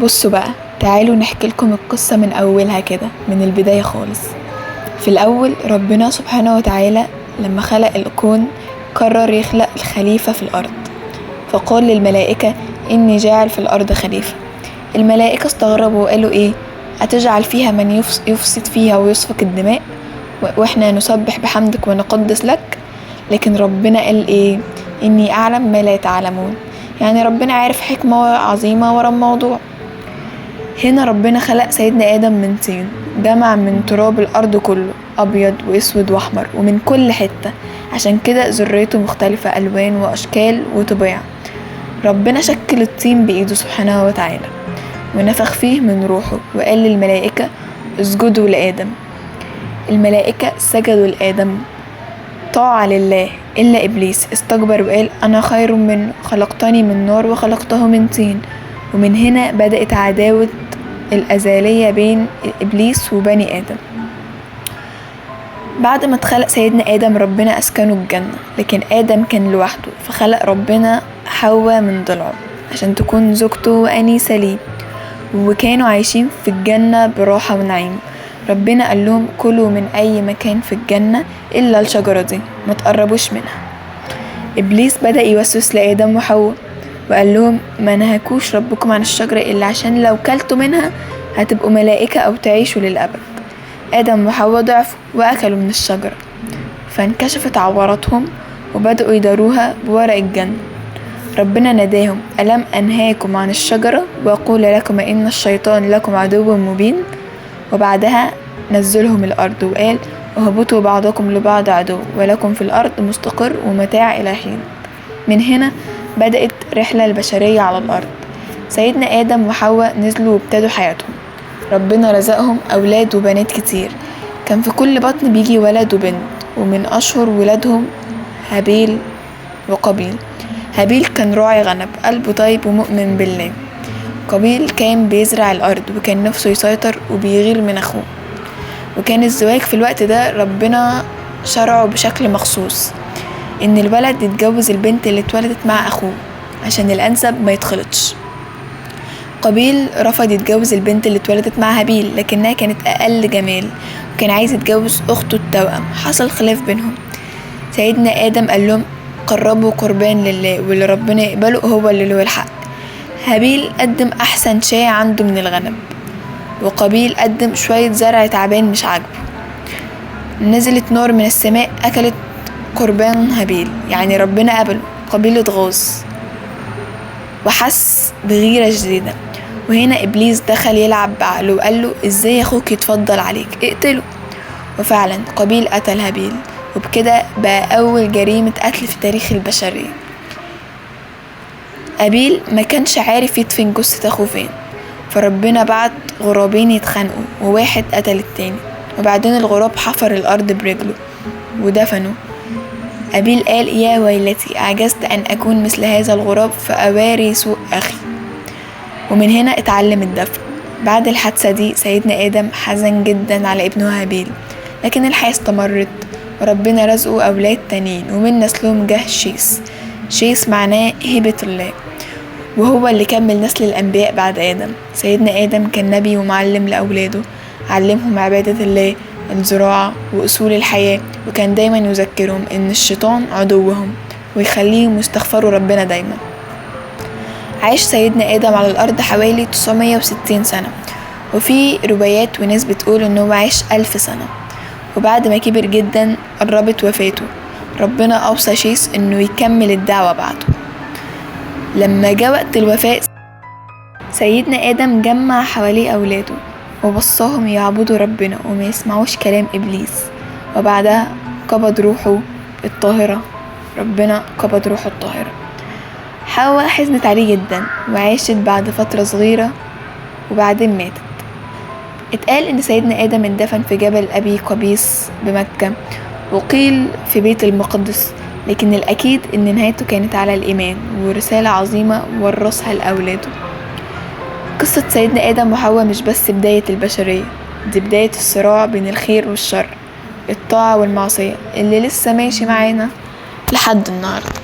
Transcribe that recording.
بصوا بقى، تعالوا نحكي لكم القصة من أولها كده، من البداية خالص. في الأول ربنا سبحانه وتعالى لما خلق الكون قرر يخلق الخليفة في الأرض، فقال للملائكة إني جاعل في الأرض خليفة. الملائكة استغربوا وقالوا إيه؟ أتجعل فيها من يفسد فيها ويسفك الدماء وإحنا نسبح بحمدك ونقدس لك؟ لكن ربنا قال إيه؟ إني أعلم ما لا تعلمون. يعني ربنا عارف حكمة عظيمة ورا الموضوع. هنا ربنا خلق سيدنا آدم من طين، جمع من تراب الأرض كله، أبيض وأسود وأحمر ومن كل حتة، عشان كده ذريته مختلفة ألوان وأشكال وطباع. ربنا شكل الطين بإيده سبحانه وتعالى ونفخ فيه من روحه وقال للملائكة اسجدوا لآدم. الملائكة سجدوا لآدم طاعة لله، إلا إبليس استكبر وقال أنا خير منه، خلقتني من نار وخلقته من طين. ومن هنا بدأت عداوة الأزلية بين إبليس وبني آدم. بعد ما اتخلق سيدنا آدم ربنا أسكنه الجنة، لكن آدم كان لوحده، فخلق ربنا حواء من ضلعه عشان تكون زوجته وأنيسة ليه، وكانوا عايشين في الجنة براحة ونعيم. ربنا قال لهم كلوا من أي مكان في الجنة إلا الشجرة دي، ما تقربوش منها. إبليس بدأ يوسوس لآدم وحواء وقال لهم ما نهاكوش ربكم عن الشجرة إلا عشان لو كلتوا منها هتبقوا ملائكة أو تعيشوا للأبد. آدم وحواء ضعفوا وأكلوا من الشجرة، فانكشفت عوراتهم وبدأوا يداروها بورق الجنة. ربنا ناداهم ألم أنهاكم عن الشجرة وأقول لكم إن الشيطان لكم عدو مبين؟ وبعدها نزلهم الأرض وقال اهبطوا بعضكم لبعض عدو ولكم في الأرض مستقر ومتاع إلى حين. من هنا بدأت رحلة البشرية على الأرض. سيدنا آدم وحواء نزلوا وابتدوا حياتهم. ربنا رزقهم أولاد وبنات كتير، كان في كل بطن بيجي ولد وبنت، ومن أشهر ولادهم هابيل وقابيل. هابيل كان راعي غنم، قلبه طيب ومؤمن بالله. قابيل كان بيزرع الأرض وكان نفسه يسيطر وبيغير من أخوه. وكان الزواج في الوقت ده ربنا شرعه بشكل مخصوص، إن الولد يتجوز البنت اللي اتولدت مع أخوه عشان الأنسب ما يتخلطش. قابيل رفض يتجوز البنت اللي اتولدت مع هابيل لكنها كانت أقل جمال، وكان عايز يتجوز أخته التوأم. حصل خلاف بينهم. سيدنا آدم قال لهم قربوا قربان لله واللي ربنا يقبله هو اللي له الحق. هابيل قدم أحسن شيء عنده من الغنم، وقابيل قدم شوية زرع تعبان مش عاجبه. نزلت نار من السماء أكلت قربان هابيل، يعني ربنا قبله. قابيل اتغاظ وحس بغيرة شديدة، وهنا إبليس دخل يلعب بعقله وقال له ازاي أخوك يتفضل عليك، اقتله. وفعلا قابيل قتل هابيل، وبكده بقى أول جريمة قتل في تاريخ البشرية. هابيل ما كانش عارف يدفن جثة أخوه فين، فربنا بعت غرابين يتخانقوا وواحد قتل التاني، وبعدين الغراب حفر الأرض برجله ودفنه. هابيل قال يا ويلتي أعجزت أن أكون مثل هذا الغراب فأواري سوء أخي، ومن هنا اتعلم الدفن. بعد الحادثة دي سيدنا آدم حزن جدا على ابنه هابيل، لكن الحياة استمرت وربنا رزقه أولاد تانيين، ومن نسلهم جه شيس معناه هبة الله، وهو اللي كمل نسل الأنبياء بعد آدم. سيدنا آدم كان نبي ومعلم لأولاده، علمهم عبادة الله، الزراعة وأصول الحياة، وكان دايما يذكرهم إن الشيطان عدوهم ويخليهم يستغفروا ربنا دايما. عاش سيدنا آدم على الأرض حوالي 960 سنة، وفي روايات وناس بتقول إنه عاش 1000 سنة. وبعد ما كبر جدا قربت وفاته، ربنا أوصى شيس إنه يكمل الدعوة بعده. لما جاء وقت الوفاة سيدنا آدم جمع حواليه أولاده ووصاهم يعبدوا ربنا وما يسمعوش كلام إبليس، وبعدها قبض روحه الطاهرة. ربنا قبض روحه الطاهرة. حواء حزنت عليه جدا وعاشت بعد فترة صغيرة وبعدين ماتت. اتقال إن سيدنا آدم اندفن في جبل أبي قبيس بمكة، وقيل في بيت المقدس، لكن الأكيد إن نهايته كانت على الإيمان ورسالة عظيمة ورثها لأولاده. قصة سيدنا آدم وحواء مش بس بداية البشرية، دي بداية الصراع بين الخير والشر، الطاعة والمعصية اللي لسه ماشي معانا لحد النهاردة.